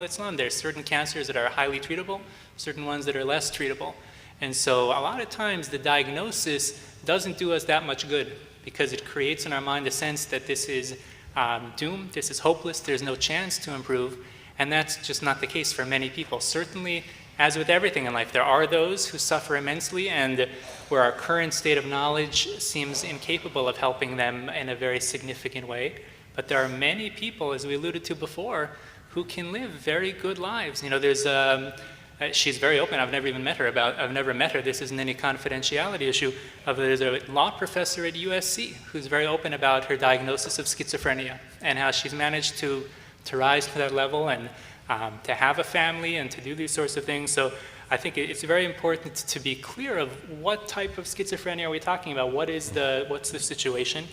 its own. There's certain cancers that are highly treatable, certain ones that are less treatable. And so a lot of times the diagnosis doesn't do us that much good because it creates in our mind a sense that this is doomed, this is hopeless, there's no chance to improve. And that's just not the case for many people. Certainly, as with everything in life, there are those who suffer immensely and where our current state of knowledge seems incapable of helping them in a very significant way. But there are many people, as we alluded to before, who can live very good lives. You know, there's she's very open. I've never met her. This isn't any confidentiality issue. There's a law professor at USC who's very open about her diagnosis of schizophrenia and how she's managed to rise to that level and to have a family and to do these sorts of things. So I think it's very important to be clear of what type of schizophrenia are we talking about? What's the situation?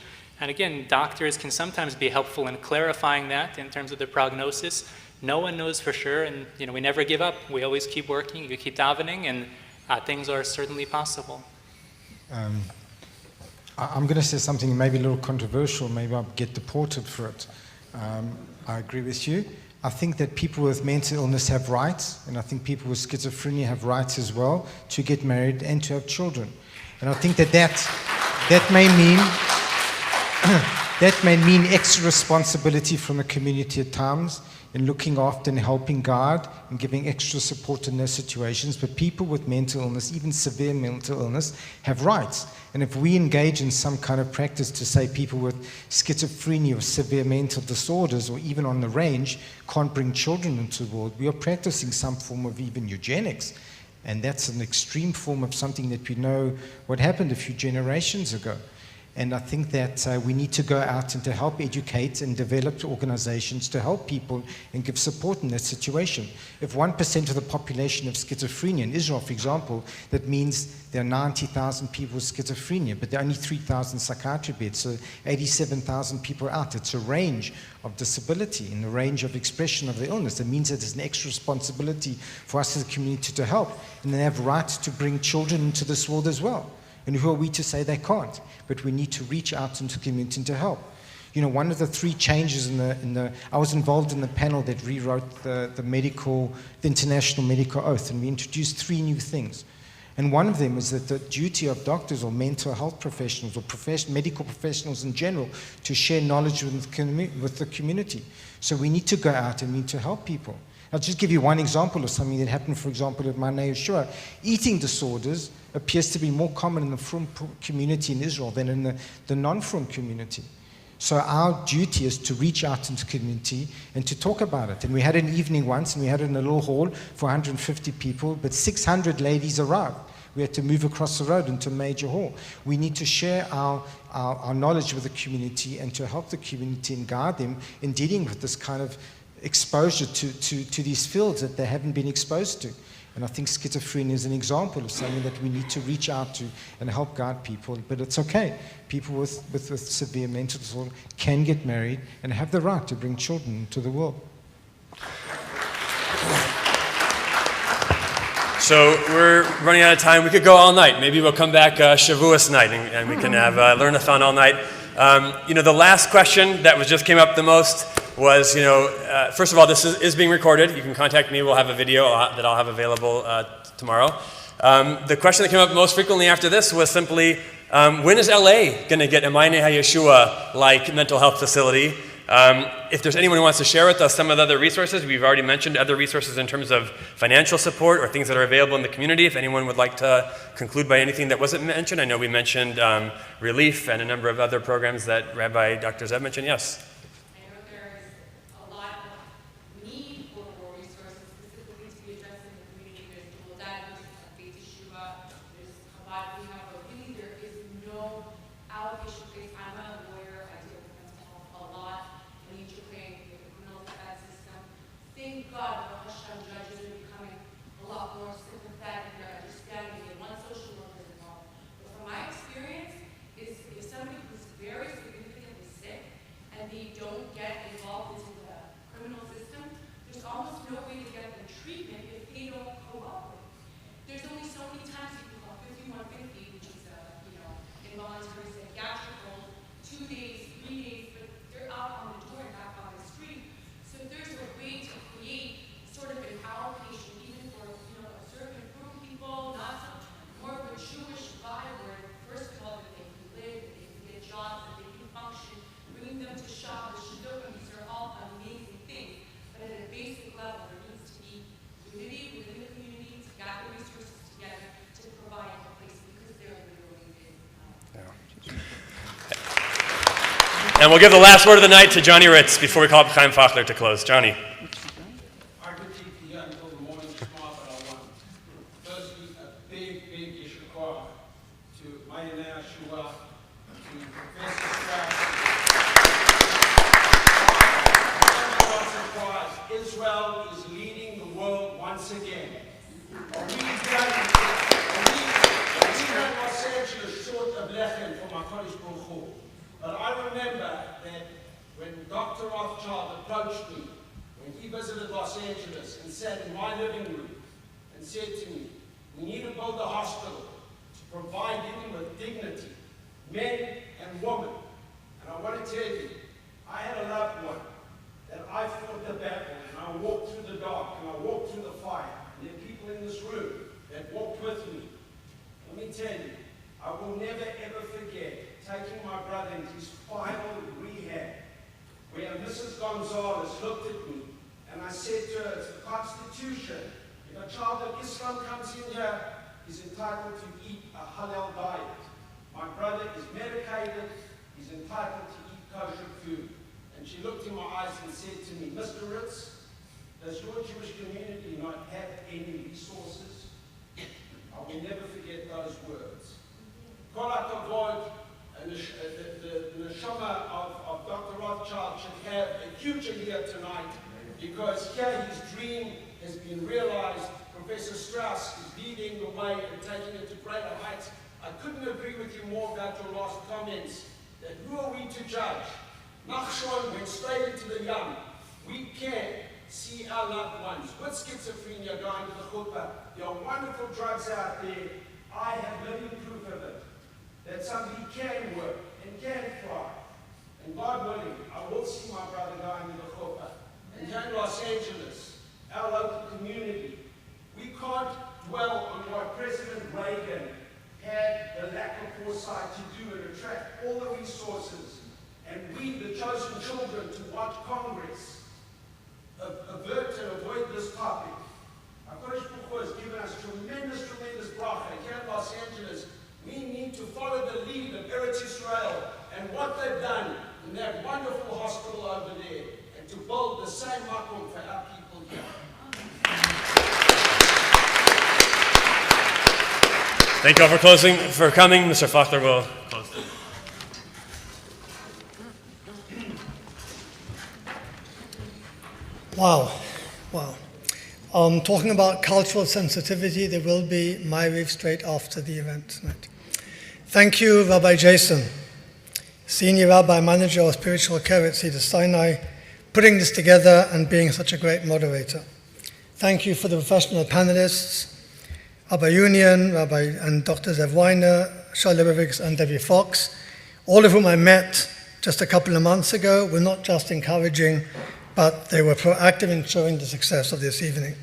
And again, doctors can sometimes be helpful in clarifying that in terms of the prognosis. No one knows for sure, and we never give up. We always keep working, we keep davening, and things are certainly possible. I'm going to say something maybe a little controversial. Maybe I'll get deported for it. I agree with you. I think that people with mental illness have rights, and I think people with schizophrenia have rights as well to get married and to have children. And I think that may mean extra responsibility from the community at times in looking after and helping guard and giving extra support in those situations. But people with mental illness, even severe mental illness, have rights. And if we engage in some kind of practice to say people with schizophrenia or severe mental disorders or even on the range can't bring children into the world, we are practicing some form of even eugenics. And that's an extreme form of something that we know what happened a few generations ago. And I think that we need to go out and to help educate and develop organizations to help people and give support in that situation. If 1% of the population of schizophrenia in Israel, for example, that means there are 90,000 people with schizophrenia, but there are only 3,000 psychiatry beds, so 87,000 people are out. It's a range of disability and a range of expression of the illness. It means that there's an extra responsibility for us as a community to help, and they have rights to bring children into this world as well. And who are we to say they can't? But we need to reach out into the community to help. One of the three changes I was involved in the panel that rewrote the International Medical Oath, and we introduced three new things. And one of them is that the duty of doctors or mental health professionals or medical professionals in general to share knowledge with the community. So we need to go out and we need to help people. I'll just give you one example of something that happened, for example, at Hayeshua. Eating disorders appears to be more common in the Frum community in Israel than in the non-Frum community. So our duty is to reach out into the community and to talk about it. And we had an evening once, and we had it in a little hall for 150 people, but 600 ladies arrived. We had to move across the road into a major hall. We need to share our knowledge with the community and to help the community and guide them in dealing with this kind of exposure to these fields that they haven't been exposed to. And I think schizophrenia is an example of something that we need to reach out to and help guide people. But it's okay. People with severe mental disorder can get married and have the right to bring children into the world. So we're running out of time. We could go all night. Maybe we'll come back Shavuos night and we can have learn-a-thon all night. The last question that just came up the most was, first of all, this is being recorded. You can contact me. We'll have a video that I'll have available tomorrow. The question that came up most frequently after this was simply, when is LA going to get a Mayanei Hayeshua-like mental health facility? If there's anyone who wants to share with us some of the other resources, we've already mentioned other resources in terms of financial support or things that are available in the community. If anyone would like to conclude by anything that wasn't mentioned, I know we mentioned Relief and a number of other programs that Rabbi Dr. Zev mentioned. Yes? So there's a way to create And we'll give the last word of the night to Johnny Ritz before we call up Chaim Fachler to close. Johnny. I could keep you here until the morning tomorrow, but I won't. Firstly, a big, big yeshua to Mayanei, Hayeshua, to Professor Strauss. Israel is leading the world once again. Are we in Los Angeles short of lechem for my Kodesh Baruch Hu? But I remember that when Dr. Rothschild approached me, when he visited Los Angeles and sat in my living room and said to me, we need to build a hospital to provide women with dignity, men and women. And I want to tell you, I had a loved one that I fought the battle, and I walked through the dark, and I walked through the fire. And there are people in this room that walked with me. Let me tell you, I will never ever forget taking my brother into his final rehab, where Mrs. Gonzalez looked at me, and I said to her, it's the Constitution. If a child of Islam comes in here, he's entitled to eat a halal diet. My brother is medicated, he's entitled to eat kosher food. And she looked in my eyes and said to me, Mr. Ritz, does your Jewish community not have any resources? I will never forget those words. Kol HaKavod, and the neshama of Dr. Rothschild should have a future here tonight, because here his dream has been realized. Professor Strauss is leading the way and taking it to greater heights. I couldn't agree with you more about your last comments, that who are we to judge? Nachshon went straight into the yam. We can see our loved ones with schizophrenia going to the chuppah. There are wonderful drugs out there. I have living proof of it, that somebody can work and can thrive. And God willing, I will see my brother going to the chuppah. And here in Los Angeles, our local community, we can't dwell on what President Reagan had the lack of foresight to do and attract all the resources. And we, the chosen children, to watch Congress avert and avoid this topic. HaKadosh Baruch Hu has given us tremendous bracha here in Los Angeles. We need to follow the lead of Eretz Israel and what they've done in that wonderful hospital over there, and to build the same makom for our people here. Thank you all for coming. Mr. Fachler will close. Wow. Talking about cultural sensitivity, there will be Ma'ariv straight after the event tonight. Thank you, Rabbi Jason, Senior Rabbi Manager of Spiritual Care at Cedars-Sinai, putting this together and being such a great moderator. Thank you for the professional panelists, Rabbi Union, Rabbi and Dr. Zev Weiner, Shai Lebovitz, and Debbie Fox, all of whom I met just a couple of months ago, were not just encouraging, but they were proactive in ensuring the success of this evening.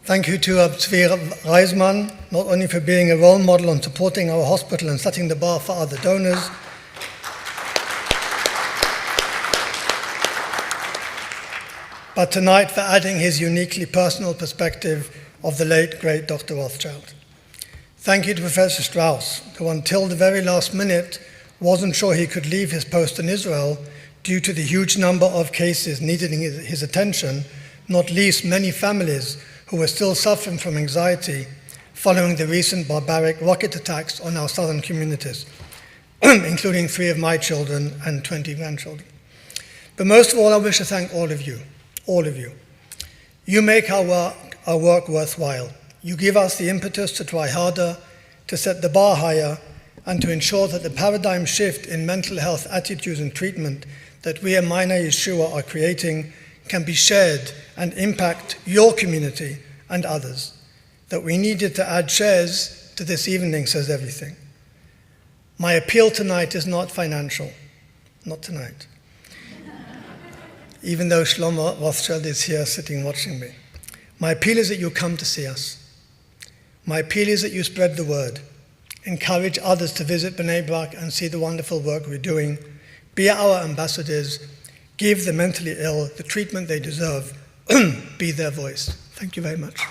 Thank you to Tzvi Reisman, not only for being a role model on supporting our hospital and setting the bar for other donors, but tonight for adding his uniquely personal perspective of the late, great Dr. Rothschild. Thank you to Professor Strauss, who until the very last minute wasn't sure he could leave his post in Israel due to the huge number of cases needing his attention, not least many families who were still suffering from anxiety following the recent barbaric rocket attacks on our southern communities, including 3 of my children and 20 grandchildren. But most of all, I wish to thank all of you. You make our work worthwhile. You give us the impetus to try harder, to set the bar higher, and to ensure that the paradigm shift in mental health attitudes and treatment that we at Mayanei Yeshua are creating can be shared and impact your community and others. That we needed to add shares to this evening says everything. My appeal tonight is not financial, not tonight. Even though Shlomo Rothschild is here sitting watching me. My appeal is that you come to see us. My appeal is that you spread the word. Encourage others to visit Bnei Brak and see the wonderful work we're doing. Be our ambassadors. Give the mentally ill the treatment they deserve. Be their voice. Thank you very much.